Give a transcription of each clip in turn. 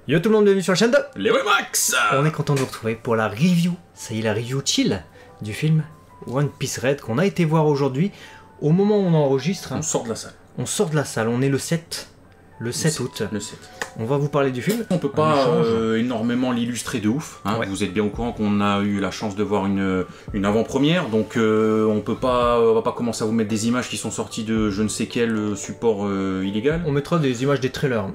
Yo tout le monde, bienvenue sur la chaîne de Leomax. On est content de vous retrouver pour la review, ça y est la review chill du film One Piece Red qu'on a été voir aujourd'hui. Au moment où on enregistre, On sort de la salle. on sort de la salle, on est le 7 août. Le 7. On va vous parler du film. On peut pas énormément l'illustrer de ouf. Hein. Ouais. Vous êtes bien au courant qu'on a eu la chance de voir une avant-première, donc on va pas commencer à vous mettre des images qui sont sorties de je ne sais quel support illégal. On mettra des images des trailers,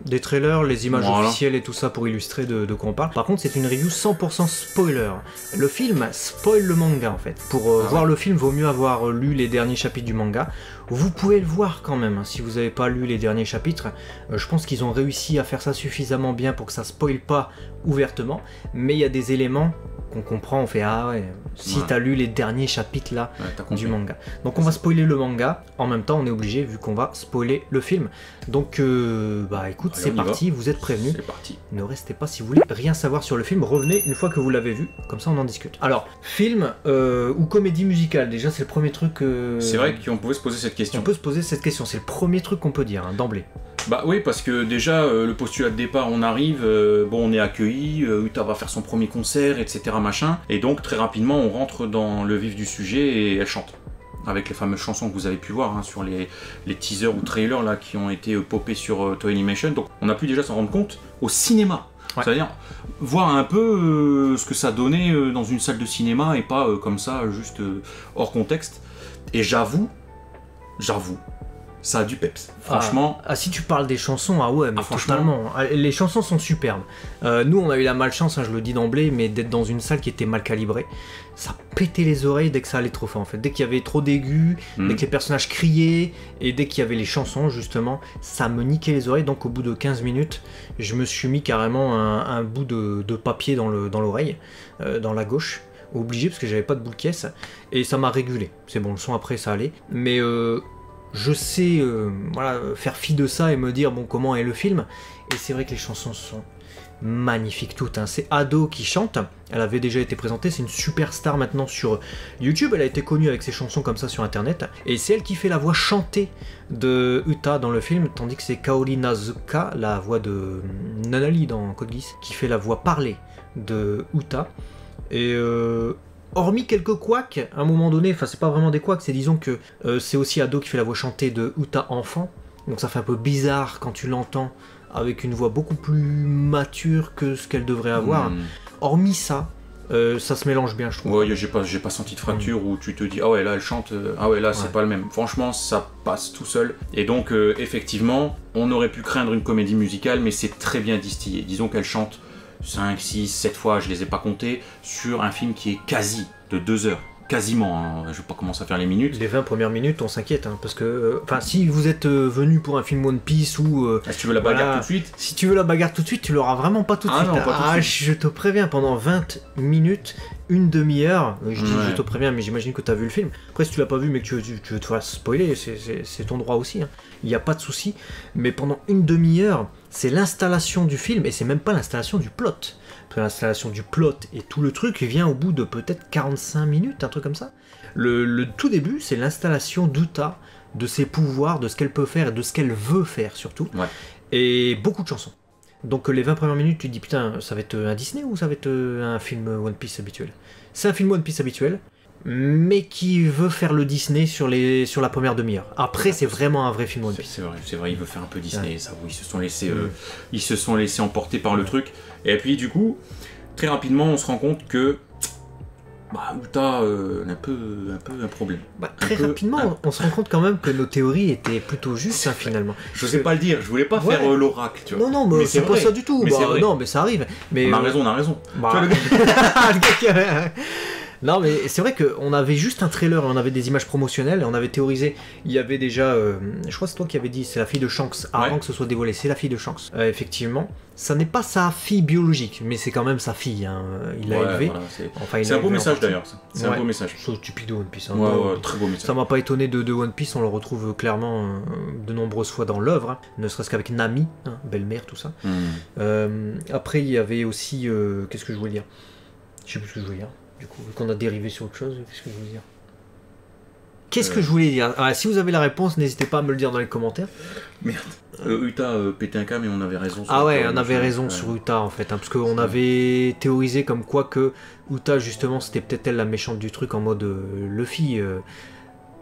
les images Voilà. officielles et tout ça pour illustrer de quoi on parle. Par contre, c'est une review 100% spoiler. Le film spoil le manga en fait. Pour voir le film, vaut mieux avoir lu les derniers chapitres du manga. Vous pouvez le voir quand même, hein, si vous n'avez pas lu les derniers chapitres. Je pense qu'ils ont réussi à faire ça suffisamment bien pour que ça spoil pas ouvertement. Mais il y a des éléments qu'on comprend, on fait ah ouais, si t'as lu les derniers chapitres là du manga. Donc on va spoiler le manga, en même temps on est obligé vu qu'on va spoiler le film. Donc bah écoute, c'est parti, vous êtes prévenus. C'est parti. Ne restez pas si vous voulez rien savoir sur le film, revenez une fois que vous l'avez vu, comme ça on en discute. Alors, film ou comédie musicale, déjà c'est le premier truc... C'est vrai qu'on pouvait se poser cette question. On peut se poser cette question, c'est le premier truc qu'on peut dire, hein, d'emblée. Bah oui, parce que déjà, le postulat de départ, on arrive, bon, on est accueilli, Uta va faire son premier concert, etc. machin, et donc très rapidement, on rentre dans le vif du sujet et elle chante. Avec les fameuses chansons que vous avez pu voir hein, sur les teasers ou trailers là, qui ont été popés sur Toei Animation, donc on a pu déjà s'en rendre compte au cinéma. Ouais. C'est-à-dire voir un peu ce que ça donnait dans une salle de cinéma et pas comme ça, juste hors contexte. Et j'avoue, ça a du peps. Franchement. Si tu parles des chansons, ah ouais, mais totalement. Les chansons sont superbes. Nous, on a eu la malchance, hein, je le dis d'emblée, mais d'être dans une salle qui était mal calibrée. Ça pétait les oreilles dès que ça allait trop fort, en fait. Dès qu'il y avait trop d'aigus, dès que les personnages criaient, et dès qu'il y avait les chansons, justement, ça me niquait les oreilles. Donc, au bout de 15 minutes, je me suis mis carrément un bout de papier dans l'oreille, dans la gauche. Obligé, parce que j'avais pas de boule caisse. Et ça m'a régulé. C'est bon, le son après, ça allait. Mais... je sais voilà, faire fi de ça et me dire bon comment est le film, et c'est vrai que les chansons sont magnifiques toutes, hein. C'est Ado qui chante, elle avait déjà été présentée, c'est une superstar maintenant sur YouTube, elle a été connue avec ses chansons comme ça sur internet, et c'est elle qui fait la voix chantée de Uta dans le film, tandis que c'est Kaori Nazuka, la voix de Nanali dans Code Geass, qui fait la voix parlée de Uta, et hormis quelques couacs, à un moment donné, enfin c'est pas vraiment des couacs, c'est disons que c'est aussi Ado qui fait la voix chantée de Uta enfant, donc ça fait un peu bizarre quand tu l'entends avec une voix beaucoup plus mature que ce qu'elle devrait avoir. Hormis ça, ça se mélange bien je trouve. Ouais, j'ai pas senti de fracture où tu te dis ah ouais là elle chante, ah ouais là c'est pas le même. Franchement ça passe tout seul. Et donc effectivement, on aurait pu craindre une comédie musicale mais c'est très bien distillé. Disons qu'elle chante 5, 6, 7 fois, je les ai pas comptés, sur un film qui est quasi de 2 heures. Quasiment, hein. Je vais pas commencer à faire les minutes. Les 20 premières minutes, on s'inquiète, hein, parce que, enfin, si vous êtes venu pour un film One Piece ou... si tu veux la bagarre tout de suite. Si tu veux la bagarre tout de suite, tu l'auras vraiment pas tout de suite. Non, pas tout de suite. Je te préviens, pendant 20 minutes, une demi-heure, je dis je te préviens, mais j'imagine que tu as vu le film. Après, si tu l'as pas vu, mais que tu veux te faire spoiler, c'est ton droit aussi, hein. Il n'y a pas de souci. Mais pendant une demi-heure, c'est l'installation du film, et c'est même pas l'installation du plot. L'installation du plot et tout le truc vient au bout de peut-être 45 minutes, un truc comme ça. Le tout début, c'est l'installation d'Uta, de ses pouvoirs, de ce qu'elle peut faire et de ce qu'elle veut faire surtout. Ouais. Et beaucoup de chansons. Donc les 20 premières minutes, tu te dis putain, ça va être un Disney ou ça va être un film One Piece habituel? C'est un film One Piece habituel, mais qui veut faire le Disney sur la première demi-heure. Après, c'est vraiment un vrai film One Piece. C'est vrai, il veut faire un peu Disney, ça, ils se sont laissés emporter par le truc. Et puis du coup, très rapidement, on se rend compte que Uta a un peu un problème. Très rapidement, on se rend compte quand même que nos théories étaient plutôt justes, hein, finalement. Je sais pas le dire, je voulais pas faire l'oracle, tu vois. Non, mais c'est pas ça du tout. Non, mais ça arrive. Mais, on a raison. Tu vois, le gars... Non mais c'est vrai qu'on avait juste un trailer, on avait des images promotionnelles, et on avait théorisé, il y avait déjà, je crois que c'est toi qui avais dit, c'est la fille de Shanks, avant que ce soit dévoilé, c'est la fille de Shanks. Effectivement, ça n'est pas sa fille biologique, mais c'est quand même sa fille, hein. Il l'a élevée. Voilà, c'est un beau message d'ailleurs, c'est un beau message. C'est stupide One Piece. Hein. Très beau message. Ça m'a pas étonné de One Piece, on le retrouve clairement de nombreuses fois dans l'œuvre, hein, ne serait-ce qu'avec Nami, hein, belle-mère, tout ça. Après il y avait aussi, qu'est-ce que je voulais dire? Je sais plus ce que je voulais dire. Du coup, vu qu'on a dérivé sur autre chose, qu'est-ce que je veux dire? Qu'est-ce que je voulais dire? Si vous avez la réponse, n'hésitez pas à me le dire dans les commentaires. Merde. Uta pétait un câble et on avait raison. Ah ouais, on avait raison sur Uta en fait, hein, parce qu'on avait théorisé comme quoi que Uta justement c'était peut-être elle la méchante du truc en mode Luffy,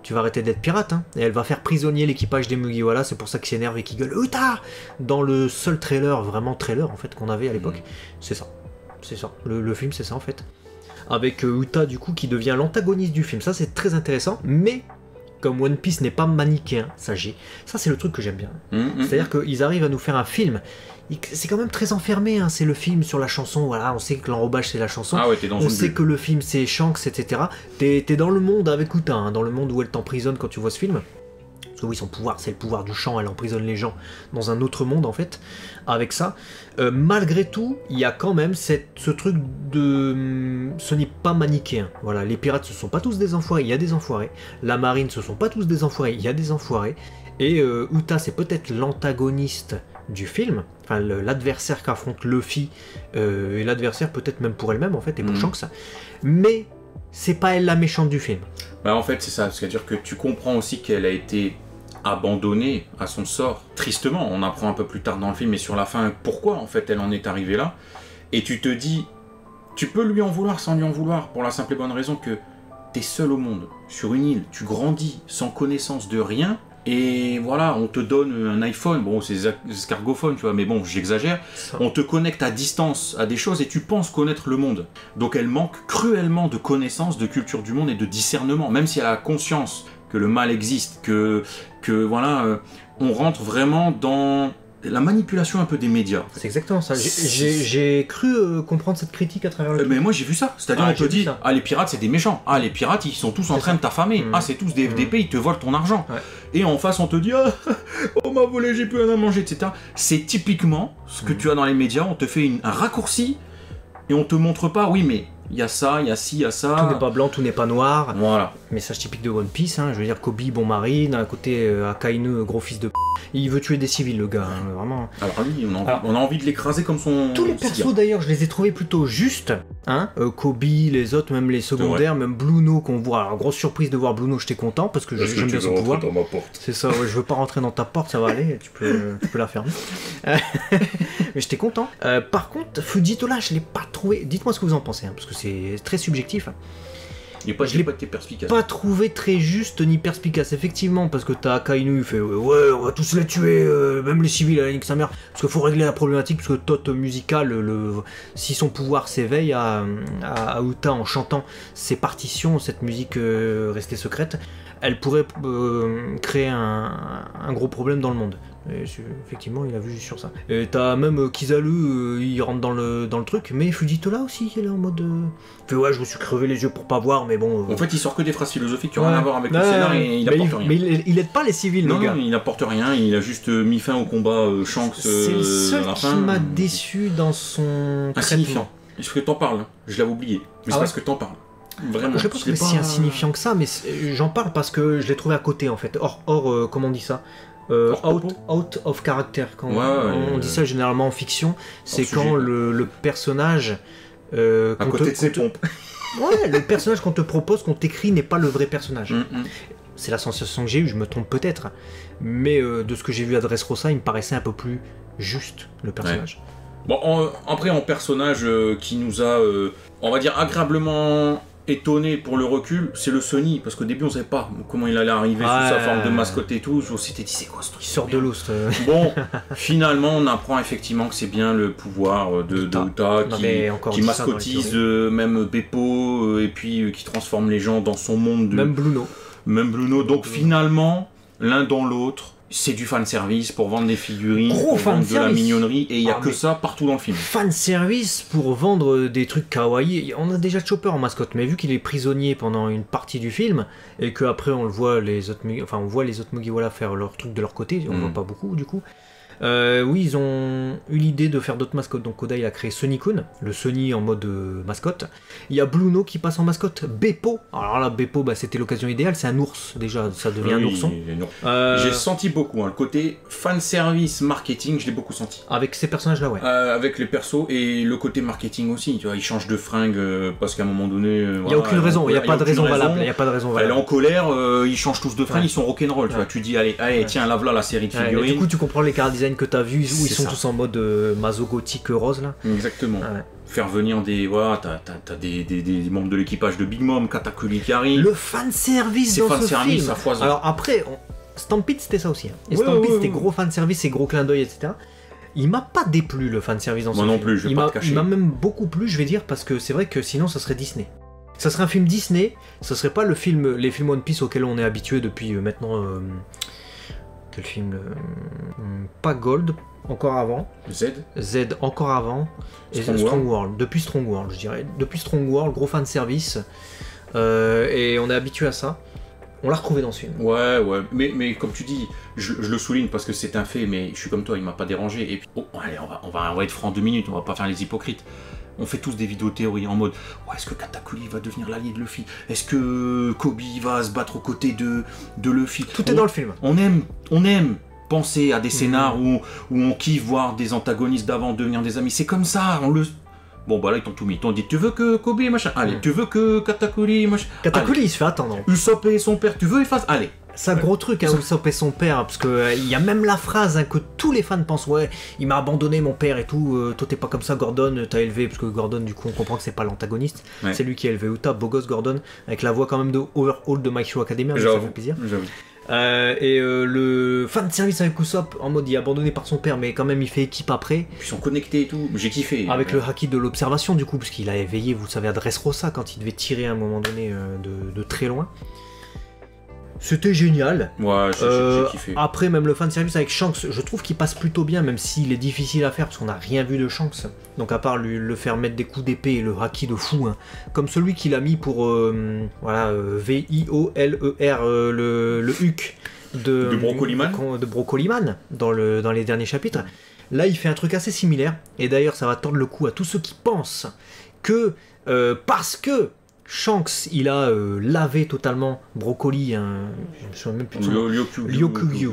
tu vas arrêter d'être pirate, hein, et elle va faire prisonnier l'équipage des Mugiwara, c'est pour ça qu'il s'énerve et qu'il gueule Uta dans le seul trailer, vraiment trailer en fait qu'on avait à l'époque. C'est ça, le film c'est ça en fait. Avec Uta du coup qui devient l'antagoniste du film, ça c'est très intéressant, mais comme One Piece n'est pas manichéen, ça c'est le truc que j'aime bien. C'est-à-dire qu'ils arrivent à nous faire un film, c'est quand même très enfermé, hein. C'est le film sur la chanson, voilà, on sait que l'enrobage c'est la chanson, on sait que le film c'est Shanks, etc. T'es dans le monde avec Uta, hein, dans le monde où elle t'emprisonne quand tu vois ce film. Parce que oui, son pouvoir, c'est le pouvoir du chant, elle emprisonne les gens dans un autre monde en fait, avec ça. Malgré tout, il y a quand même ce truc de... Ce n'est pas manichéen. Voilà, les pirates, ce sont pas tous des enfoirés, il y a des enfoirés. La marine, ce sont pas tous des enfoirés, il y a des enfoirés. Et Uta, c'est peut-être l'antagoniste du film, enfin l'adversaire qu'affronte Luffy, et l'adversaire peut-être même pour elle-même en fait, et pour Shanks. Mais c'est pas elle la méchante du film. Bah en fait c'est ça, c'est-à-dire que tu comprends aussi qu'elle a été abandonnée à son sort, tristement, on apprend un peu plus tard dans le film et sur la fin pourquoi en fait elle en est arrivée là, et tu te dis, tu peux lui en vouloir sans lui en vouloir, pour la simple et bonne raison que t'es seul au monde, sur une île, tu grandis sans connaissance de rien, et voilà, on te donne un iPhone, bon c'est escargophone tu vois, mais bon j'exagère, on te connecte à distance à des choses et tu penses connaître le monde. Donc elle manque cruellement de connaissances, de culture du monde et de discernement, même si elle a conscience que le mal existe, que voilà, on rentre vraiment dans la manipulation un peu des médias. C'est exactement ça. J'ai cru comprendre cette critique à travers le film. Mais moi j'ai vu ça. C'est-à-dire on te dit, les pirates c'est des méchants. Les pirates ils sont tous en train de t'affamer. C'est tous des FDP, ils te volent ton argent. Ouais. Et en face on te dit, on m'a volé, j'ai plus rien à manger, etc. C'est typiquement ce que tu as dans les médias. On te fait un raccourci et on te montre pas, oui mais il y a ça, il y a ci, il y a ça. Tout n'est pas blanc, tout n'est pas noir. Voilà. Message typique de One Piece, hein. Je veux dire, Kobe, bon mari, d'un côté, Akainu, gros fils de p. Il veut tuer des civils, le gars, hein, vraiment. Alors lui, on a envie de l'écraser comme son... Tous les persos, d'ailleurs, je les ai trouvés plutôt justes. Hein, Kobe, les autres, même les secondaires, même Bluno qu'on voit. Alors, grosse surprise de voir Bluno, j'étais content, parce que j'aime bien son pouvoir. C'est ça, ouais, je veux pas rentrer dans ta porte, ça va aller, tu peux la fermer. Mais j'étais content. Par contre, Fujito là, je l'ai pas trouvé... Dites-moi ce que vous en pensez, hein, parce que c'est très subjectif. Je l'ai pas trouvé très juste ni perspicace, effectivement, parce que t'as Akainu, il fait ouais, on va tous les tuer, même les civils, à la nique sa mère, parce qu'il faut régler la problématique, parce que Tot musical, si son pouvoir s'éveille à Uta en chantant ses partitions, cette musique restée secrète, elle pourrait créer un gros problème dans le monde. Et effectivement, il a vu sur ça. Et t'as même Kizaru, il rentre dans le truc, mais Fujito là aussi, il est en mode. Fait ouais, je me suis crevé les yeux pour pas voir, mais bon. En fait, il sort que des phrases philosophiques qui n'ont rien à voir avec le scénario et il apporte rien. Mais il aide pas les civils, le gars. Non, il n'apporte rien, il a juste mis fin au combat Shanks c'est le seul qui m'a déçu dans son. Insignifiant. Est-ce que t'en parles? Je l'avais oublié. Mais c'est parce que t'en parles. Vraiment. Je pense que c'est si insignifiant que ça, mais j'en parle parce que je l'ai trouvé à côté en fait. Hors comment on dit ça? Out of character, quand on dit ça généralement en fiction, c'est quand le personnage à côté de ses pompes. Ouais, le personnage qu'on te propose, qu'on t'écrit n'est pas le vrai personnage. C'est la sensation que j'ai eue, je me trompe peut-être, mais de ce que j'ai vu à Dressrosa, il me paraissait un peu plus juste le personnage. Ouais. Bon, après en personnage qui nous a, on va dire agréablement étonné pour le recul, c'est le Sony, parce qu'au début on savait pas comment il allait arriver sous sa forme de mascotte et tout, on s'était dit c'est quoi ce truc, il sort de l'eau. Bon, finalement on apprend effectivement que c'est bien le pouvoir de Uta qui mascotise même Beppo et puis qui transforme les gens dans son monde. Même Bluno. Donc finalement, l'un dans l'autre, c'est du fanservice pour vendre des figurines, pour vendre de la mignonnerie, et il n'y a que ça partout dans le film. Fanservice pour vendre des trucs kawaii. On a déjà Chopper en mascotte, mais vu qu'il est prisonnier pendant une partie du film, et qu'après on voit les autres Mugiwara faire leur truc de leur côté, on voit pas beaucoup du coup, Oui, ils ont eu l'idée de faire d'autres mascottes. Donc Oda il a créé Sunny-kun, le Sunny en mode mascotte. Il y a Bluno qui passe en mascotte. Beppo, alors là Beppo c'était l'occasion idéale, c'est un ours déjà, ça devient un ourson. J'ai senti beaucoup, le côté fanservice marketing, je l'ai beaucoup senti. Avec ces personnages là, ouais. Avec les persos et le côté marketing aussi, tu vois, ils changent de fringue parce qu'à un moment donné... Il n'y a aucune raison, il n'y a pas de raison valable. Elle est en colère, ils changent tous de fringue, ils sont rock'n'roll, tu vois. Tu dis, allez, tiens, lave là la série de figurines. Du coup, tu comprends les chara-design que tu as vus, où ils sont tous en mode maso gothique rose là. Exactement. Faire venir des... Voilà, t'as des membres de l'équipage de Big Mom, Katakuri qui arrive. Le fanservice dans ce film. Ça foisonne. Alors après, Stampede c'était ça aussi. Et Stampede c'était gros fanservice et gros clin d'œil, etc. Il m'a pas déplu le fanservice dans ce film. Moi non plus, je vais pas te cacher. Il m'a même beaucoup plu, je vais dire, parce que c'est vrai que sinon ça serait Disney. Ça serait un film Disney, ça serait pas les films One Piece auxquels on est habitué depuis maintenant... Quel film pas Gold, encore avant. Z, encore avant. Et Strong World. Depuis Strong World, je dirais. Depuis Strong World, gros fanservice. Et on est habitué à ça. On l'a retrouvé dans ce film. Ouais, mais comme tu dis, je le souligne parce que c'est un fait, mais je suis comme toi, il m'a pas dérangé. Et puis, allez, on va être franc 2 minutes, on va pas faire les hypocrites. On fait tous des vidéos théories en mode est-ce que Katakuri va devenir l'allié de Luffy? Est-ce que Kobe va se battre aux côtés de Luffy? Tout est dans le film. On aime penser à des scénars où on kiffe voir des antagonistes d'avant devenir des amis. C'est comme ça, Bon bah là ils t'ont tout mis, ils t'ont dit tu veux que Kobe machin, allez, tu veux que Katakuri machin. Katakuri il se fait attendre. Usopp et son père, tu veux il fasse, allez. C'est un gros truc, Usopp et son père, parce que il y a même la phrase que tous les fans pensent, ouais, il m'a abandonné mon père et tout, toi t'es pas comme ça Gordon, t'as élevé, parce que Gordon du coup on comprend que c'est pas l'antagoniste, c'est lui qui a élevé Uta, beau gosse Gordon, avec la voix quand même de Overhaul de My Hero Academia, ça fait plaisir. Le fan de service avec Usopp, en mode il est abandonné par son père, mais quand même il fait équipe après. Ils sont connectés et tout, j'ai kiffé. Avec le haki de l'observation du coup, parce qu'il a éveillé, vous savez, à Dressrosa quand il devait tirer à un moment donné de très loin. C'était génial. Ouais, j'ai kiffé. Après, même le fanservice avec Shanks, je trouve qu'il passe plutôt bien, même s'il est difficile à faire, parce qu'on n'a rien vu de Shanks. Donc à part le faire mettre des coups d'épée et le haki de fou, comme celui qu'il a mis pour VIOLER, le Huck de Brocoliman dans les derniers chapitres. Là, il fait un truc assez similaire, et d'ailleurs, ça va tordre le cou à tous ceux qui pensent que parce que Shanks, il a lavé totalement Broccoli, je me souviens même plus de son nom. Ryokugyu,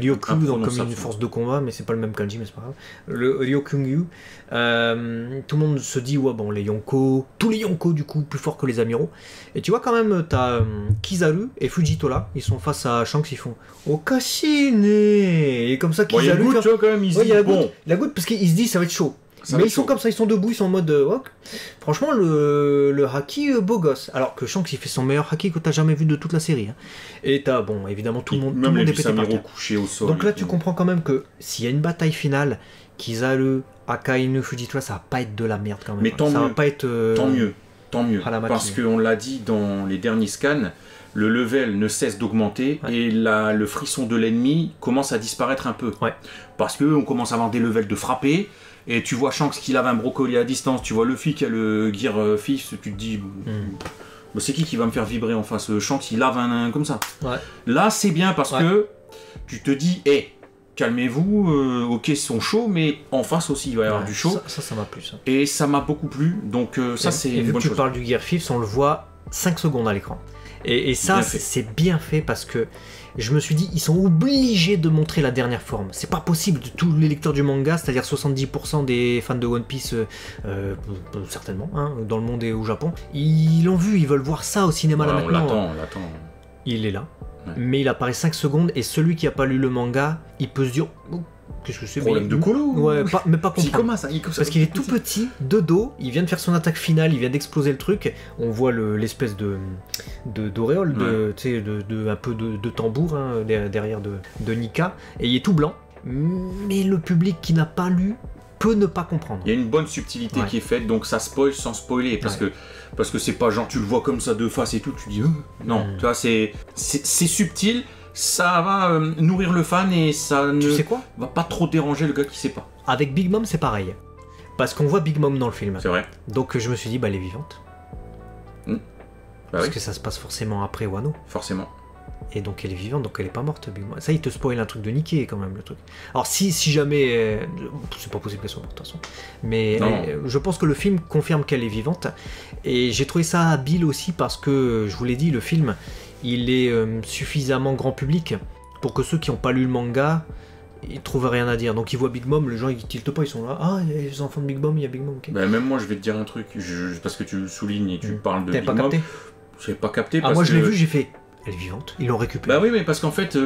donc comme une force de combat, mais c'est pas le même kanji, mais c'est pas grave. Le Ryokugyu, tout le monde se dit, ouais, bon, les Yonko, tous les Yonko, du coup, plus forts que les amiraux. Et tu vois, quand même, t'as Kizaru et Fujitola, ils sont face à Shanks, ils font Okashine. Et comme ça, Kizaru. Il y a la goutte, tu vois, quand même, il se dit, bon. La goutte, parce qu'il se dit, ça va être chaud. Mais ils sont comme ça, ils sont debout, ils sont en mode franchement le haki beau gosse. Alors que Shanks il fait son meilleur haki que t'as jamais vu de toute la série. Et t'as évidemment tout le monde est pété par terre. Donc là tu comprends quand même que s'il y a une bataille finale, Kizaru, Akainu, Fujitola, ça va pas être de la merde quand même. Mais ça va pas être tant mieux. Parce qu'on l'a dit dans les derniers scans, le level ne cesse d'augmenter et le frisson de l'ennemi commence à disparaître un peu. Parce qu'on commence à avoir des levels de frappés. Et tu vois Shanks qui lave un brocoli à distance, tu vois Luffy qui a le Gear Fifth, tu te dis, c'est qui va me faire vibrer en face? Shanks il lave un comme ça. Là c'est bien parce que tu te dis, calmez-vous, ok ils sont chauds, mais en face aussi il va y avoir du chaud. Ça m'a plu ça. Et ça m'a beaucoup plu, donc ça c'est une bonne chose. Tu parles du Gear Fifth, on le voit 5 secondes à l'écran. Et ça c'est bien fait parce que je me suis dit, ils sont obligés de montrer la dernière forme. C'est pas possible, de tous les lecteurs du manga, c'est-à-dire 70% des fans de One Piece, certainement, dans le monde et au Japon, ils l'ont vu, ils veulent voir ça au cinéma là maintenant. On l'attend. Il est là, mais il apparaît 5 secondes, et celui qui a pas lu le manga, il peut se dire... Qu'est-ce que c'est? Problème de colo? Ouais, mais pas comprendre. Parce qu'il est tout petit, de dos, il vient de faire son attaque finale, il vient d'exploser le truc. On voit l'espèce d'auréole, un peu de tambour derrière de Nika, et il est tout blanc. Mais le public qui n'a pas lu peut ne pas comprendre. Il y a une bonne subtilité qui est faite, donc ça spoil sans spoiler, parce que c'est pas genre tu le vois comme ça de face et tout, tu dis non, tu vois, c'est subtil. Ça va nourrir le fan et ça ne va pas trop déranger le gars qui sait pas. Avec Big Mom, c'est pareil. Parce qu'on voit Big Mom dans le film. C'est vrai. Donc je me suis dit, elle est vivante. Parce que ça se passe forcément après Wano. Forcément. Et donc elle est vivante, donc elle est pas morte, Big Mom. Ça, il te spoil un truc de niquer quand même, le truc. Alors si jamais... c'est pas possible qu'elle soit morte, de toute façon. Mais je pense que le film confirme qu'elle est vivante. Et j'ai trouvé ça habile aussi parce que, je vous l'ai dit, le film, il est suffisamment grand public pour que ceux qui n'ont pas lu le manga, ils trouvent rien à dire. Donc ils voient Big Mom, les gens ils tiltent pas, ils sont là. Ah, il y a les enfants de Big Mom, il y a Big Mom, ok. Bah, même moi, je vais te dire un truc, parce que tu le soulignes et tu parles de Big T'avais pas Mom. capté? J'avais pas capté. Ah, moi je l'ai vu, j'ai fait... Elle est vivante, ils l'ont récupérée. Bah oui, mais parce qu'en fait,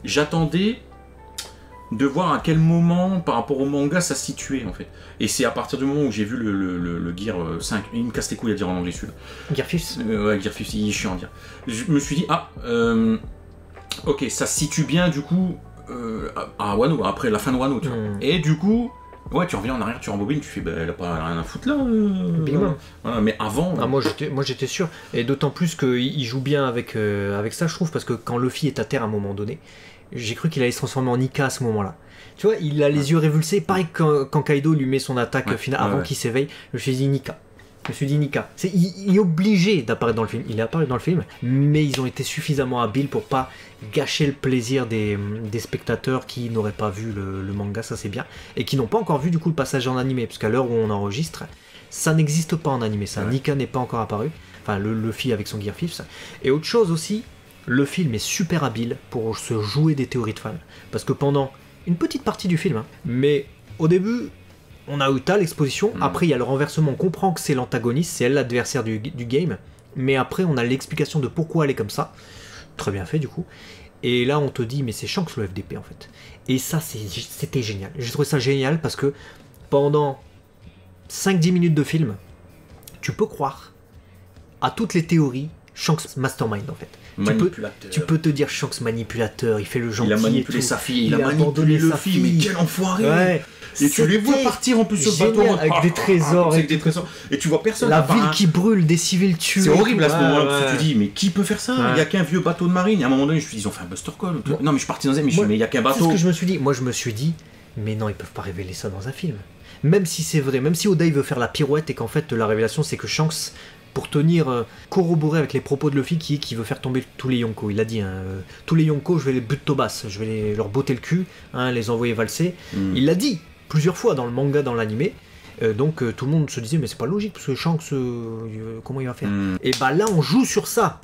j'attendais de voir à quel moment, par rapport au manga, ça se situait, en fait. Et c'est à partir du moment où j'ai vu le Gear 5, il me casse les couilles à dire en anglais celui-là. Gear 5 ouais, Gear 5, il est chiant à dire. Je me suis dit, ok, ça se situe bien, du coup, à Wano, après la fin de Wano, tu vois. Et du coup... Ouais, tu reviens en arrière, tu rembobines, tu fais, bah, elle a pas rien à foutre là. Big Mom. Voilà, mais avant. Ah, moi j'étais sûr. Et d'autant plus qu'il joue bien avec ça, je trouve, parce que quand Luffy est à terre à un moment donné, j'ai cru qu'il allait se transformer en Nika à ce moment-là. Tu vois, il a les yeux révulsés, pareil quand Kaido lui met son attaque finale avant qu'il s'éveille. Je me suis dit Nika. Il est obligé d'apparaître dans le film. Il est apparu dans le film, mais ils ont été suffisamment habiles pour pas gâcher le plaisir des spectateurs qui n'auraient pas vu le manga, ça c'est bien, et qui n'ont pas encore vu du coup le passage en animé, parce qu'à l'heure où on enregistre, ça n'existe pas en animé, ça. Nika n'est pas encore apparu, enfin le Luffy avec son Gear 5. Et autre chose aussi, le film est super habile pour se jouer des théories de fans, parce que pendant une petite partie du film, mais au début... On a Uta, l'exposition, après il y a le renversement, on comprend que c'est l'antagoniste, c'est elle l'adversaire du game, mais après on a l'explication de pourquoi elle est comme ça, très bien fait du coup, et là on te dit mais c'est Shanks le FDP en fait, et ça c'était génial, j'ai trouvé ça génial parce que pendant 5-10 minutes de film, tu peux croire à toutes les théories Shanks mastermind en fait. Tu peux te dire Shanks manipulateur, il fait le gentil. Il a manipulé sa fille, il a manipulé Luffy, mais quel enfoiré! Ouais. Et tu les vois partir en plus sur le bateau avec des trésors. Avec des trésors. Et tu vois personne. La ville qui brûle, des civils tués. C'est horrible à ce moment-là parce que tu dis, mais qui peut faire ça? Il n'y a qu'un vieux bateau de marine. Et à un moment donné, je me suis dit, ils ont fait un Buster Call. Non, mais je suis parti dans un. Mais il n'y a qu'un bateau. C'est ce que je me suis dit. Moi, je me suis dit, mais non, ils peuvent pas révéler ça dans un film. Même si c'est vrai, même si Oda il veut faire la pirouette et qu'en fait la révélation c'est que Shanks, pour tenir corroboré avec les propos de Luffy qui veut faire tomber tous les Yonko, il a dit tous les Yonko je vais les buter au basse, je vais leur botter le cul, les envoyer valser. Il l'a dit plusieurs fois dans le manga, dans l'animé. Donc tout le monde se disait mais c'est pas logique parce que Shanks comment il va faire. Et bah là on joue sur ça.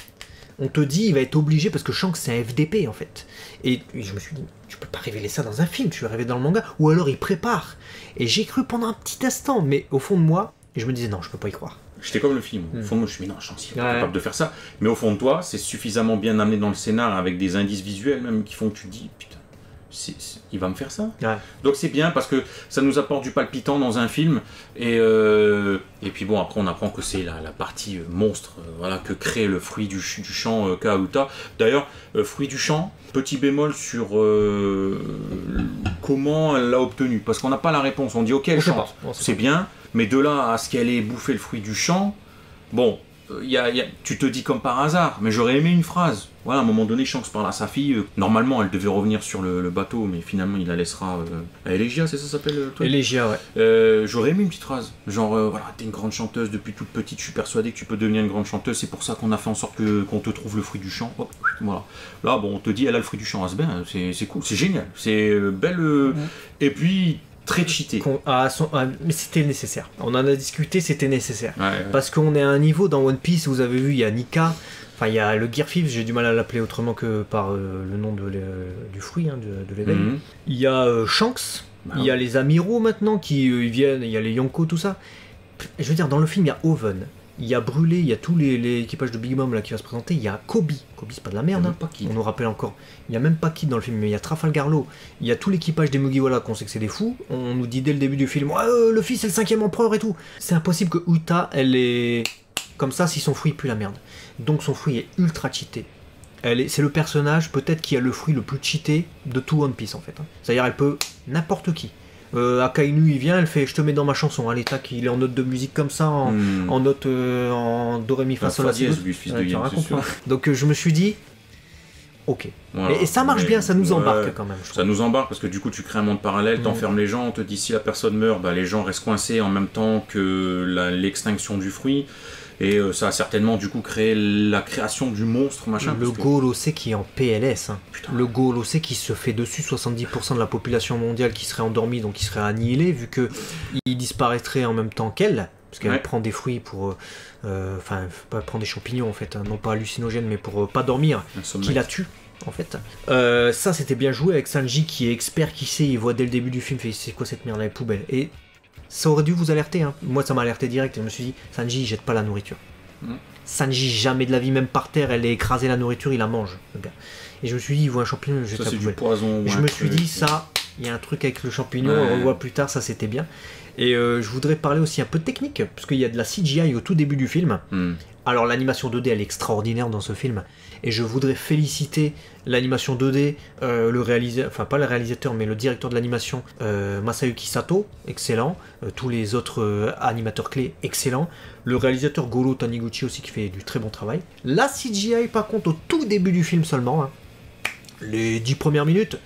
On te dit il va être obligé parce que Shanks c'est un FDP en fait. Et je me suis dit tu peux pas révéler ça dans un film, tu vas révéler dans le manga ou alors il prépare. Et j'ai cru pendant un petit instant, mais au fond de moi, je me disais non je peux pas y croire. J'étais comme le film. Au fond de moi, je me suis dit, mais non, Shanks, il est pas capable de faire ça. Mais au fond de toi, c'est suffisamment bien amené dans le scénar avec des indices visuels même qui font que tu te dis, putain, il va me faire ça. Donc c'est bien parce que ça nous apporte du palpitant dans un film. Et puis bon, après on apprend que c'est la partie monstre voilà, que crée le fruit du champ Kaouta. D'ailleurs, fruit du champ, petit bémol sur comment elle l'a obtenu. Parce qu'on n'a pas la réponse. On dit, ok, elle chante, c'est bien. Mais de là à ce qu'elle ait bouffé le fruit du champ, bon, tu te dis comme par hasard, mais j'aurais aimé une phrase. Voilà, à un moment donné, Shanks parle à sa fille. Normalement, elle devait revenir sur le bateau, mais finalement, il la laissera à Elegia, c'est ça s'appelle le truc ? Elegia, ouais. J'aurais aimé une petite phrase. Genre, voilà, t'es une grande chanteuse depuis toute petite, je suis persuadé que tu peux devenir une grande chanteuse, c'est pour ça qu'on a fait en sorte qu'on te trouve le fruit du champ. Hop, voilà. Là, bon, on te dit, elle a le fruit du champ, Asbin, c'est cool, c'est génial. C'est belle. Et puis. Très cheaté. Mais c'était nécessaire. On en a discuté, c'était nécessaire. Ouais. Parce qu'on est à un niveau dans One Piece, vous avez vu, il y a Nika, enfin il y a le Gear 5, j'ai du mal à l'appeler autrement que par le nom du fruit, de l'éveil. Il y a Shanks, il y a les Amiraux maintenant qui viennent, il y a les Yonko, tout ça. Je veux dire, dans le film, il y a Oven. Il y a Brûlé, il y a tous l'équipage de Big Mom là, qui va se présenter, il y a Kobe. Kobe, c'est pas de la merde, on nous rappelle encore. Il n'y a même pas Kid dans le film, mais il y a Trafalgar Law. Il y a tout l'équipage des Mugiwara qu'on sait que c'est des fous. On nous dit dès le début du film, le fils c'est le 5e empereur et tout. C'est impossible que Uta, elle est comme ça si son fruit pue la merde. Donc son fruit est ultra cheaté. C'est le personnage peut-être qui a le fruit le plus cheaté de tout One Piece en fait. C'est-à-dire elle peut n'importe qui. Akainu il vient, elle fait je te mets dans ma chanson, allez tac, il est en note de musique comme ça, en note en do ré mi fa sol la si donc je me suis dit ok, voilà. Et ça marche bien, ça nous embarque quand même. Ça nous embarque parce que du coup tu crées un monde parallèle, t'enfermes les gens, on te dit si la personne meurt, bah, les gens restent coincés en même temps que l'extinction du fruit. Et ça a certainement du coup créé la création du monstre, machin. Le Golosé qui est en PLS. Hein. Putain. Le Golosé qui se fait dessus 70% de la population mondiale qui serait endormie, donc qui serait annihilée, vu qu'il disparaîtrait en même temps qu'elle. Parce qu'elle prend des fruits pour... Enfin, pas prendre des champignons en fait, hein, non pas hallucinogènes, mais pour pas dormir, qui la tue. En fait, ça c'était bien joué avec Sanji qui est expert, qui sait, il voit dès le début du film, fait c'est quoi cette merde, la poubelle. Et ça aurait dû vous alerter, hein. Moi ça m'a alerté direct, et je me suis dit, Sanji il jette pas la nourriture. Sanji jamais de la vie, même par terre, elle est écrasée la nourriture, il la mange, le gars. Et je me suis dit, il voit un champignon, il jette la poubelle. Du poison. Je me suis dit, ça, il y a un truc avec le champignon, on le voit plus tard, ça c'était bien. Et je voudrais parler aussi un peu de technique, parce qu'il y a de la CGI au tout début du film. Alors l'animation 2D elle est extraordinaire dans ce film, et je voudrais féliciter l'animation 2D, le réalisateur, enfin pas le réalisateur mais le directeur de l'animation, Masayuki Sato, excellent, tous les autres animateurs clés, excellent, le réalisateur Goro Taniguchi aussi qui fait du très bon travail. La CGI par contre au tout début du film seulement, hein, les 10 premières minutes,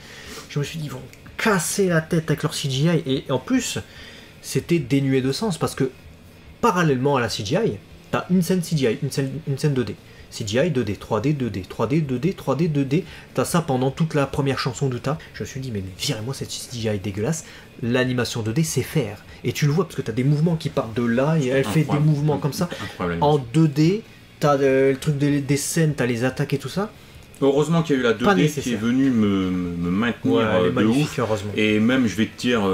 je me suis dit ils vont casser la tête avec leur CGI, et en plus c'était dénué de sens parce que parallèlement à la CGI, t'as une scène CGI, une scène 2D. CGI, 2D, 3D, 2D, 3D, 2D, 3D, 2D. T'as ça pendant toute la première chanson d'Uta. Je me suis dit, mais virez-moi cette CGI dégueulasse. L'animation 2D, c'est faire. Et tu le vois, parce que t'as des mouvements qui partent de là, et elle fait des mouvements comme ça. En 2D, t'as le truc des scènes, t'as les attaques et tout ça. Heureusement qu'il y a eu la 2D qui est venue me maintenir de ouf. Heureusement. Et même, je vais te dire...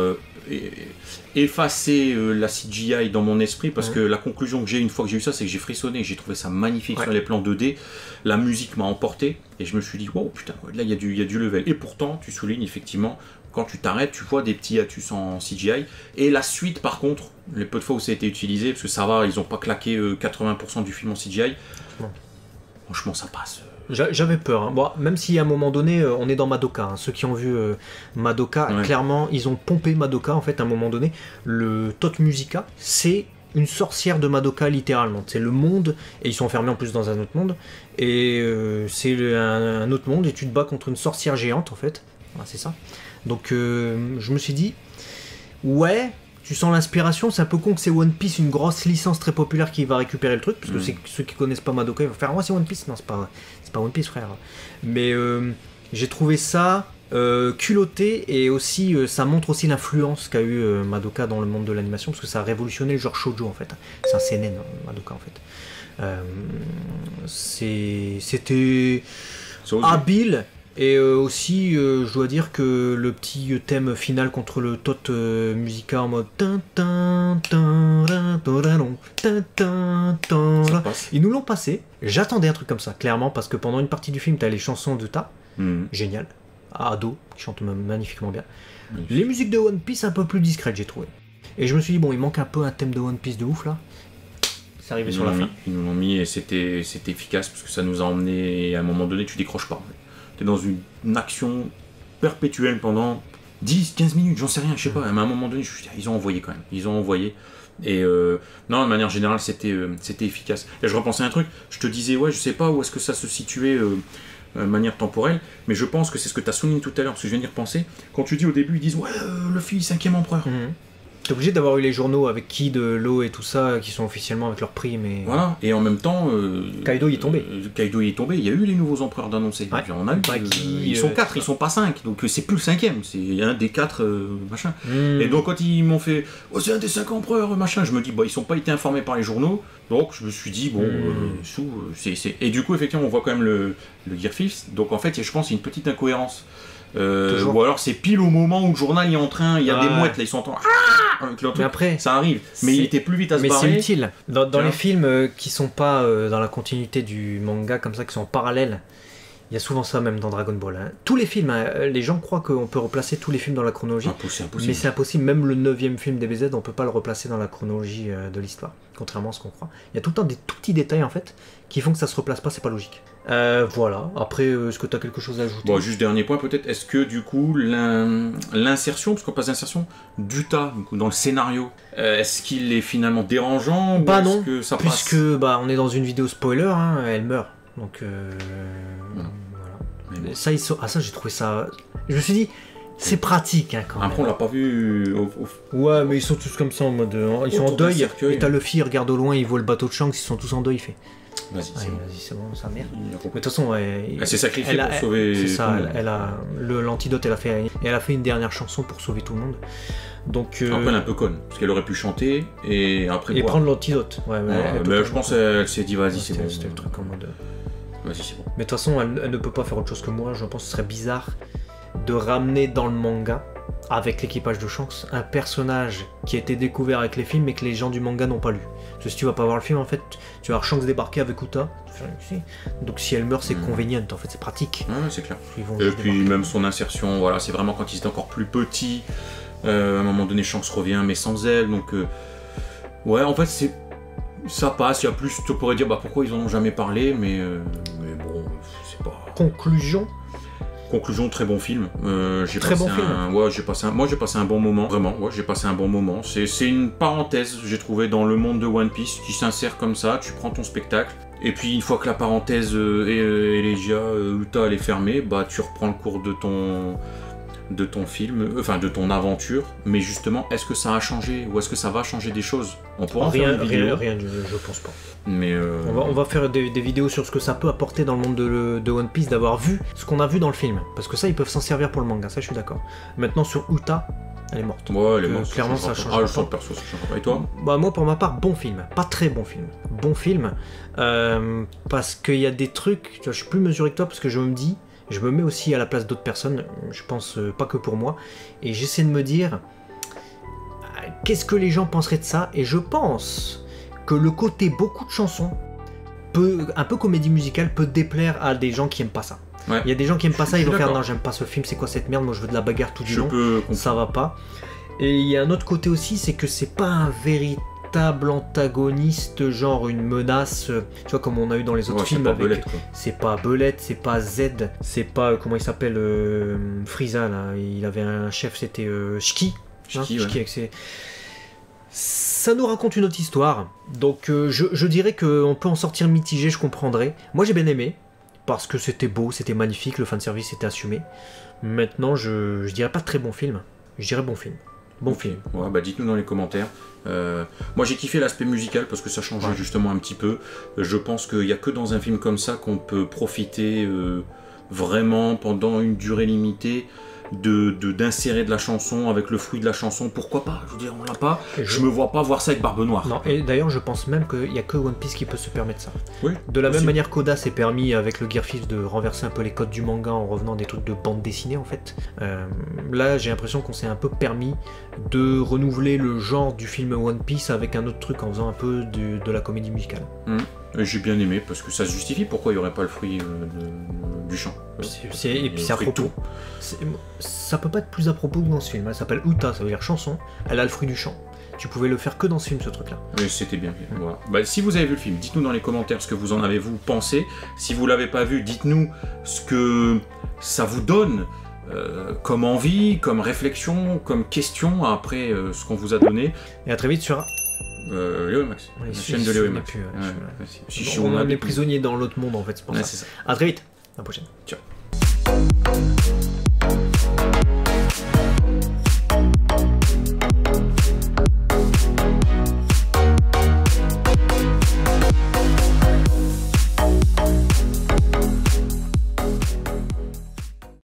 effacer la CGI dans mon esprit, parce que la conclusion que j'ai une fois que j'ai eu ça, c'est que j'ai frissonné, j'ai trouvé ça magnifique sur les plans 2D, la musique m'a emporté et je me suis dit wow putain, là il y a du level. Et pourtant tu soulignes effectivement, quand tu t'arrêtes tu vois des petits hiatus en CGI, et la suite par contre, les peu de fois où ça a été utilisé, parce que ça va, ils ont pas claqué 80% du film en CGI, franchement ça passe. J'avais peur, hein. Bon, même si à un moment donné on est dans Madoka, hein. Ceux qui ont vu Madoka, clairement ils ont pompé Madoka en fait à un moment donné. Le Tot Musica, c'est une sorcière de Madoka littéralement, c'est le monde, et ils sont enfermés en plus dans un autre monde, et c'est un autre monde et tu te bats contre une sorcière géante en fait, voilà, c'est ça. Donc je me suis dit, ouais, tu sens l'inspiration, c'est un peu con que c'est One Piece, une grosse licence très populaire qui va récupérer le truc, parce que ceux qui connaissent pas Madoka, ils vont faire, ouais c'est One Piece, non c'est pas One Piece frère. Mais j'ai trouvé ça culotté, et aussi ça montre aussi l'influence qu'a eu Madoka dans le monde de l'animation, parce que ça a révolutionné le genre shoujo en fait. C'est un seinen Madoka en fait. C'était habile. Et aussi, je dois dire que le petit thème final contre le Tot Musica en mode ils nous l'ont passé. J'attendais un truc comme ça, clairement, parce que pendant une partie du film, t'as les chansons de Ta, génial, Ado, qui chante magnifiquement bien. Les musiques de One Piece un peu plus discrètes, j'ai trouvé. Et je me suis dit, bon, il manque un peu un thème de One Piece de ouf là. C'est arrivé sur la fin. Ils nous l'ont mis et c'était efficace, parce que ça nous a emmené, et à un moment donné, tu décroches pas. T'es dans une action perpétuelle pendant 10-15 minutes, j'en sais rien, je sais pas, mais à un moment donné, ils ont envoyé quand même, ils ont envoyé. Et non, de manière générale, c'était efficace. Et je repensais à un truc, je te disais, ouais, je sais pas où est-ce que ça se situait de manière temporelle, mais je pense que c'est ce que tu as souligné tout à l'heure, parce que je viens d'y repenser. Quand tu dis au début, ils disent, ouais, Luffy, 5e empereur. T'es obligé d'avoir eu les journaux avec Kid, l'eau et tout ça, qui sont officiellement avec leur prix, mais... Voilà, et en même temps... Kaido y est tombé. Kaido y est tombé, il y a eu les nouveaux empereurs d'annoncer. Ouais. On a eu, ils sont 4, ils sont pas 5, donc c'est plus le 5e, c'est un des 4, machin. Et donc quand ils m'ont fait, oh c'est un des 5 empereurs, machin, je me dis, bah ils sont pas été informés par les journaux, donc je me suis dit, bon, Et du coup, effectivement, on voit quand même le Gear 5, donc en fait, je pense qu'il y a une petite incohérence. Ou alors c'est pile au moment où le journal est en train, il y a des mouettes là, ils sont en train, mais après, ça arrive, mais il était plus vite à se barrer. Mais c'est utile. Dans les films qui sont pas dans la continuité du manga, comme ça, qui sont en parallèle, il y a souvent ça même dans Dragon Ball. Hein. Tous les films, hein, les gens croient qu'on peut replacer tous les films dans la chronologie. Impossible. Mais c'est impossible, même le 9e film DBZ, on peut pas le replacer dans la chronologie de l'histoire, contrairement à ce qu'on croit. Il y a tout le temps des tout petits détails en fait, qui font que ça se replace pas, c'est pas logique. Voilà, après, est-ce que tu as quelque chose à ajouter? Bon, juste dernier point peut-être, est-ce que du coup l'insertion, parce qu'on passe d'insertion d'Uta dans le scénario, est-ce qu'il est finalement dérangeant? Bah ou non, que ça puisque passe on est dans une vidéo spoiler, hein, elle meurt. Donc voilà. Ça, ça j'ai trouvé ça... Je me suis dit, C'est pratique, hein, quand Après, même. on l'a pas vu Ouais, mais ils sont tous comme ça en mode. Ils sont en autour d'un deuil. cercueil. Et t'as Luffy, il regarde au loin, il voit le bateau de Shanks, ils sont tous en deuil. Il fait. Vas-y, c'est Allez, bon. vas-y, c'est bon, ça merde. Il a compris. Mais de toute façon, Elle s'est sacrifiée elle a- pour sauver. C'est ça, tout le monde. elle a l'antidote, elle a fait une dernière chanson pour sauver tout le monde. Donc. Après, elle est un peu conne, parce qu'elle aurait pu chanter et après Et boire. prendre l'antidote. Ouais, Ouais, elle est mais totalement- je pense qu'elle s'est dit, vas-y, c'est C'était- bon. C'était le truc en mode. Vas-y, c'est bon. Mais de toute façon, elle ne peut pas faire autre chose que moi. Je pense que ce serait bizarre de ramener dans le manga, avec l'équipage de Shanks, un personnage qui a été découvert avec les films mais que les gens du manga n'ont pas lu. Parce que si tu vas pas voir le film, en fait, tu vas voir Shanks débarquer avec Uta. Donc si elle meurt, c'est convenient. En fait, c'est pratique. Ouais, c'est clair. Ils vont Et juste puis débarquer. même son insertion, voilà, c'est vraiment quand il était encore plus petit. À un moment donné, Shanks revient, mais sans elle. Donc, ouais, en fait, ça passe. Il y a plus, tu pourrais dire, bah pourquoi ils en ont jamais parlé, mais bon, c'est pas. Conclusion. Conclusion, très bon film. J'ai Très passé bon film. Ouais, moi j'ai passé un bon moment, vraiment. Ouais, j'ai passé un bon moment. C'est une parenthèse, j'ai trouvé, dans le monde de One Piece qui s'insère comme ça. Tu prends ton spectacle. Et puis une fois que la parenthèse Elegia, Uta, elle est fermée, bah tu reprends le cours de ton film, enfin de ton aventure. Mais justement, est-ce que ça a changé ou est-ce que ça va changer des choses? On pourra en faire une vidéo. Rien, je pense pas. Mais On va faire des vidéos sur ce que ça peut apporter dans le monde de One Piece, d'avoir vu ce qu'on a vu dans le film. Parce que ça, ils peuvent s'en servir pour le manga, ça je suis d'accord. Maintenant sur Uta, elle est morte. ouais, elle est morte, clairement, ça changera change pas. Ah, pas. le perso, ça changera pas. Et toi? Bah moi pour ma part, bon film. Pas très bon film. Bon film. Parce qu'il y a des trucs, tu vois, je suis plus mesuré que toi parce que je me dis, je me mets aussi à la place d'autres personnes, je pense pas que pour moi, et j'essaie de me dire, qu'est-ce que les gens penseraient de ça? Et je pense que le côté beaucoup de chansons, un peu comédie musicale, peut déplaire à des gens qui aiment pas ça. Ouais. Il y a des gens qui aiment pas ça, Je ils vont suis faire d'accord. non j'aime pas ce film, c'est quoi cette merde, moi je veux de la bagarre tout du Je long, peux comprendre. ça va pas. Et il y a un autre côté aussi, c'est que c'est pas un véritable antagoniste, genre une menace, tu vois comme on a eu dans les autres Ouais, c'est films pas avec... Belette, quoi. C'est pas Belette, c'est pas Z, c'est pas, comment il s'appelle, Frieza là, il avait un chef, c'était Shiki. Shiki, ouais. Avec ses... Ça nous raconte une autre histoire, donc je dirais qu'on peut en sortir mitigé, je comprendrais. Moi j'ai bien aimé, parce que c'était beau, c'était magnifique, le fanservice était assumé. Maintenant je dirais pas très bon film, je dirais bon film. Bon film. Ouais, bah dites-nous dans les commentaires. Moi j'ai kiffé l'aspect musical parce que ça changeait Ouais. justement un petit peu. Je pense qu'il n'y a que dans un film comme ça qu'on peut profiter vraiment pendant une durée limitée d'insérer de la chanson avec le fruit de la chanson. Pourquoi pas? Je veux dire, on l'a pas. Et Je me vois pas voir ça avec Barbe Noire. Non, et d'ailleurs je pense même qu'il n'y a que One Piece qui peut se permettre ça. Oui, De la même possible. manière qu'Oda s'est permis avec le Gear 5 de renverser un peu les codes du manga en revenant des trucs de bande dessinée en fait. Là j'ai l'impression qu'on s'est un peu permis de renouveler le genre du film One Piece avec un autre truc en faisant un peu de la comédie musicale. J'ai bien aimé parce que ça se justifie. Pourquoi il n'y aurait pas le fruit du chant? Et puis c'est à le fruit de propos. Ça peut pas être plus à propos que dans ce film. Elle s'appelle Uta, ça veut dire chanson. Elle a le fruit du chant. Tu pouvais le faire que dans ce film, ce truc-là. Oui, c'était bien. Voilà. Bah, si vous avez vu le film, dites-nous dans les commentaires ce que vous en avez vous pensé. Si vous l'avez pas vu, dites-nous ce que ça vous donne comme envie, comme réflexion, comme question après ce qu'on vous a donné. Et à très vite sur... Léo Max, Ouais, la je chaîne suis- de Léo je n'ai Max. plus, Ouais, je- ouais, si on a est des- prisonnier dans l'autre monde en fait, c'est pour Ouais, ça. c'est ça. À très vite, à la prochaine. Ciao.